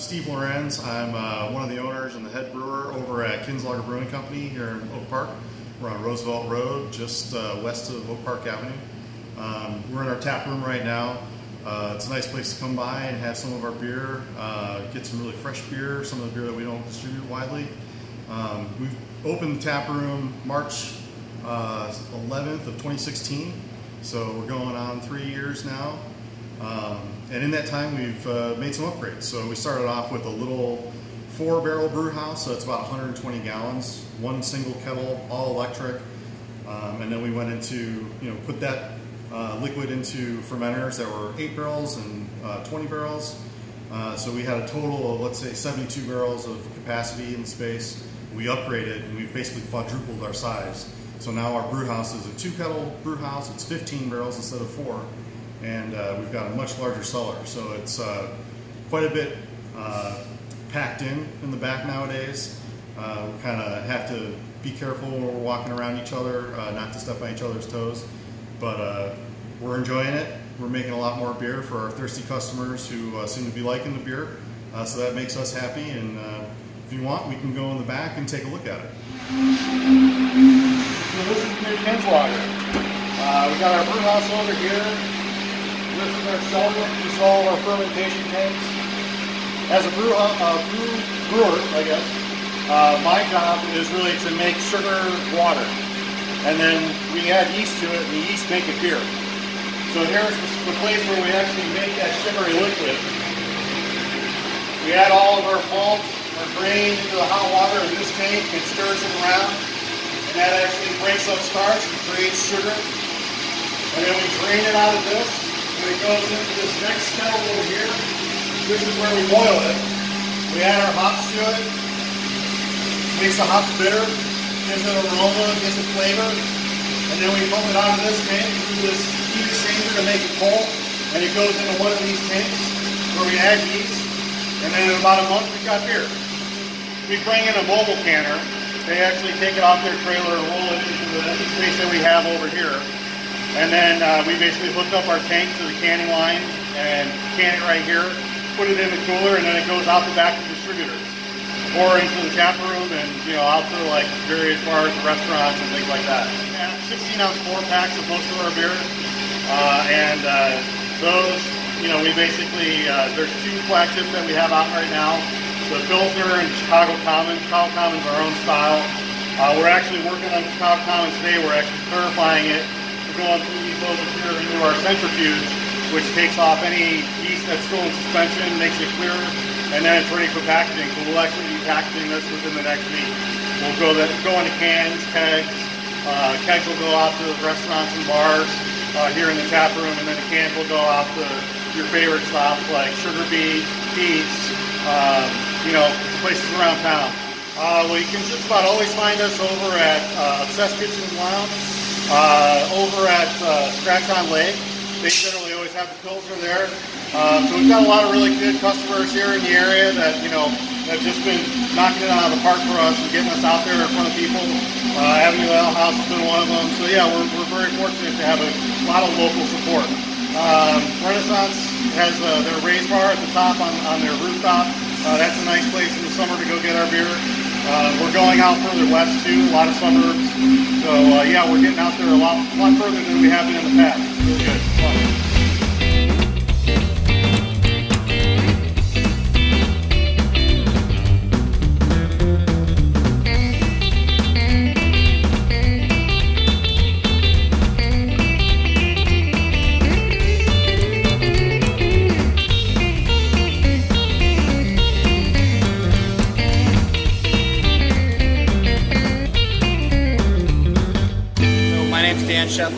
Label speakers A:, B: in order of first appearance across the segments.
A: Steve Lorenz. I'm one of the owners and the head brewer over at Kinslahger Brewing Company here in Oak Park. We're on Roosevelt Road, just west of Oak Park Avenue. We're in our tap room right now. It's a nice place to come by and have some of our beer, get some really fresh beer, some of the beer that we don't distribute widely. We've opened the tap room March 11th of 2016, so we're going on 3 years now. And in that time we've made some upgrades. So we started off with a little 4-barrel brew house, so it's about 120 gallons, one single kettle, all electric. And then we went into, put that liquid into fermenters that were 8 barrels and 20 barrels. So we had a total of, let's say, 72 barrels of capacity in the space. We upgraded and we've basically quadrupled our size. So now our brew house is a 2-kettle brew house. It's 15 barrels instead of 4. And we've got a much larger cellar. So it's quite a bit packed in the back nowadays. We kind of have to be careful when we're walking around each other, not to step on each other's toes. But we're enjoying it. We're making a lot more beer for our thirsty customers who seem to be liking the beer. So that makes us happy. And if you want, we can go in the back and take a look at it.
B: So this is the new Kinslahger. We got our brew house over here. This is our cellar. This is all of our fermentation tanks. As a brewer, I guess, my job is really to make sugar water. And then we add yeast to it, and the yeast make it beer. So here's the place where we actually make that sugary liquid. We add all of our malt, our grain into the hot water in this tank and stirs it around. And that actually breaks up starch and creates sugar. And then we drain it out of this. And it goes into this next kettle over here. This is where we boil it. We add our hops to it. Makes the hops bitter. Gives it aroma, gives it flavor. And then we pump it out of this tank through this heat exchanger to make it cold. And it goes into one of these tanks where we add yeast. And then in about a month we've got beer. We bring in a mobile canner. They actually take it off their trailer and roll it into the empty space that we have over here. And then we basically hook up our tank to the canning line and can it right here, put it in the cooler, and then it goes out the back to distributors. Or into the tap room and, out to like various bars and restaurants and things like that. 16-ounce 4-packs of most of our beer. Those, we basically, there's 2 flagships that we have out right now. The Pilsner and Chicago Commons. Chicago Commons are our own style. We're actually working on Chicago Commons today. We're actually purifying it. Going through these over here into our centrifuge, which takes off any yeast that's still in suspension, makes it clearer, and then it's ready for packaging. So we'll actually be packaging this within the next week. We'll go into cans, kegs. Kegs will go out to restaurants and bars here in the tap room, and then the cans will go out to your favorite stops like Sugar Bee, Pete's, places around town. Well, you can just about always find us over at Obsessed Kitchen and Lounge. Over at Scratch on Lake. They generally always have the Pilsner there. So we've got a lot of really good customers here in the area that, have just been knocking it out of the park for us and getting us out there in front of people. Avenue Ale House has been one of them. So yeah, we're very fortunate to have a lot of local support. Renaissance has their raised bar at the top on their rooftop. That's a nice place in the summer to go get our beer. We're going out further west too, a lot of suburbs. So yeah, we're getting out there a lot further than we have been in the past. It's really good. It's fun.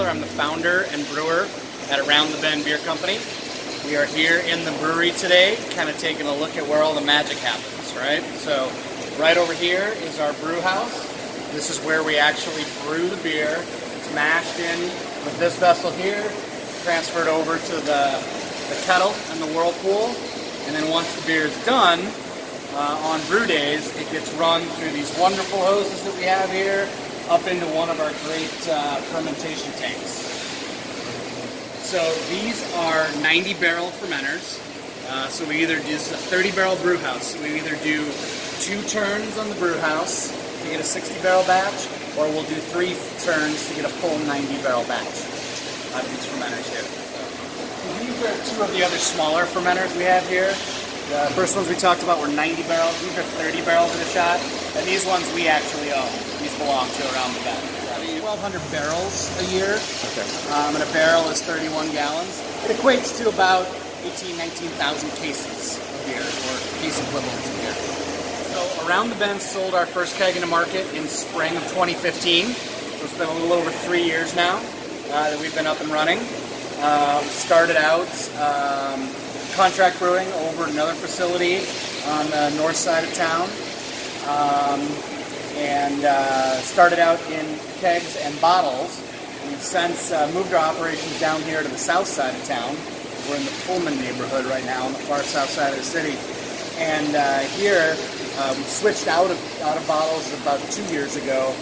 C: I'm the founder and brewer at Around the Bend Beer Company. We are here in the brewery today, kind of taking a look at where all the magic happens, right? So right over here is our brew house. This is where we actually brew the beer. It's mashed in with this vessel here, transferred over to the kettle and the whirlpool, and then once the beer is done, on brew days, it gets run through these wonderful hoses that we have here, up into one of our great fermentation tanks. So these are 90-barrel fermenters. So we either do, this is a 30-barrel brew house. So we either do 2 turns on the brew house to get a 60-barrel batch, or we'll do 3 turns to get a full 90-barrel batch out of these fermenters here. These are 2 of the other smaller fermenters we have here. The first ones we talked about were 90 barrels. These are 30 barrels in a shot, and these ones we actually own. These belong to Around the Bend. 1,200 barrels a year, and a barrel is 31 gallons. It equates to about 19,000 cases of beer, or case equivalents of beer. So Around the Bend sold our first keg into market in spring of 2015. So it's been a little over 3 years now that we've been up and running. Started out contract brewing over another facility on the north side of town, and started out in kegs and bottles. We've since moved our operations down here to the south side of town. We're in the Pullman neighborhood right now, on the far south side of the city. And here we switched out of bottles about 2 years ago,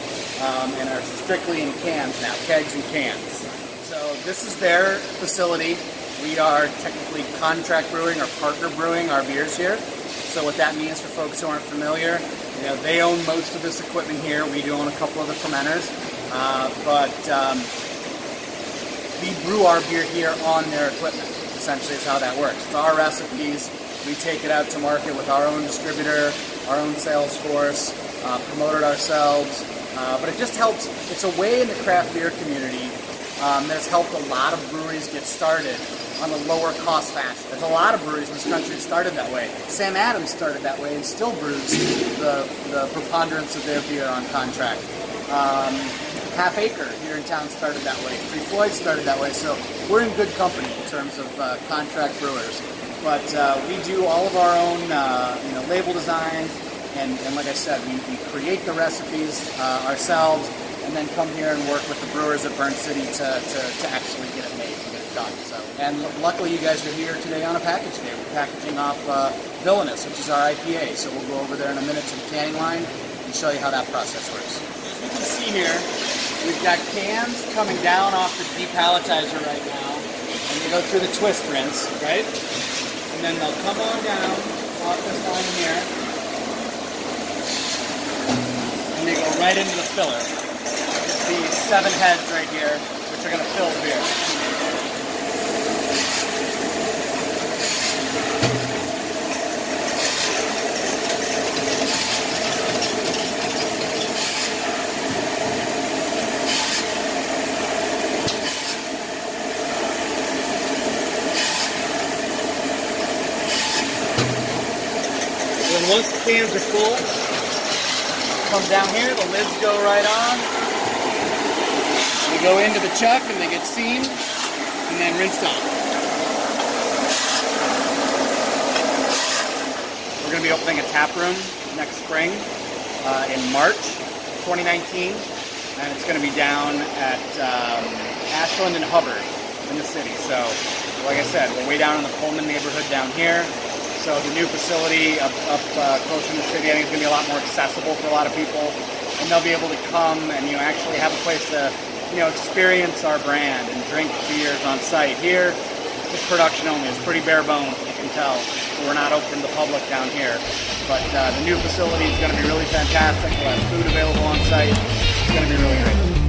C: and are strictly in cans now, kegs and cans. So this is their facility. We are technically contract brewing or partner brewing our beers here. So what that means for folks who aren't familiar, you know, they own most of this equipment here. We do own a couple of the fermenters, but we brew our beer here on their equipment. Essentially, is how that works. It's our recipes. We take it out to market with our own distributor, our own sales force, promote it ourselves. But it just helps. It's a way in the craft beer community that's helped a lot of breweries get started on a lower cost fashion. There's a lot of breweries in this country that started that way. Sam Adams started that way and still brews the preponderance of their beer on contract. Half Acre here in town started that way. Free Floyd started that way. So we're in good company in terms of contract brewers. But we do all of our own label design, and like I said, we create the recipes ourselves, and then come here and work with the brewers at Burn City to actually get it made and get it done. So, and luckily you guys are here today on a package day. We're packaging off Villainous, which is our IPA. So we'll go over there in a minute to the canning line and show you how that process works. As you can see here, we've got cans coming down off the depalletizer right now, and they go through the twist rinse, right? And then they'll come on down off this line here, and they go right into the filler. These 7 heads right here, which are going to fill the beer. And then once the cans are full, come down here, the lids go right on. They go into the chuck and they get seamed and then rinsed off. We're going to be opening a tap room next spring in March 2019, and it's going to be down at Ashland and Hubbard in the city. So, like I said, we're way down in the Pullman neighborhood down here. So the new facility up close in the city, I think, is going to be a lot more accessible for a lot of people, and they'll be able to come and actually have a place to experience our brand and drink beers on site. Here, it's production only. It's pretty bare bones, you can tell. So we're not open to the public down here. But the new facility is going to be really fantastic. We'll have food available on site. It's going to be really great.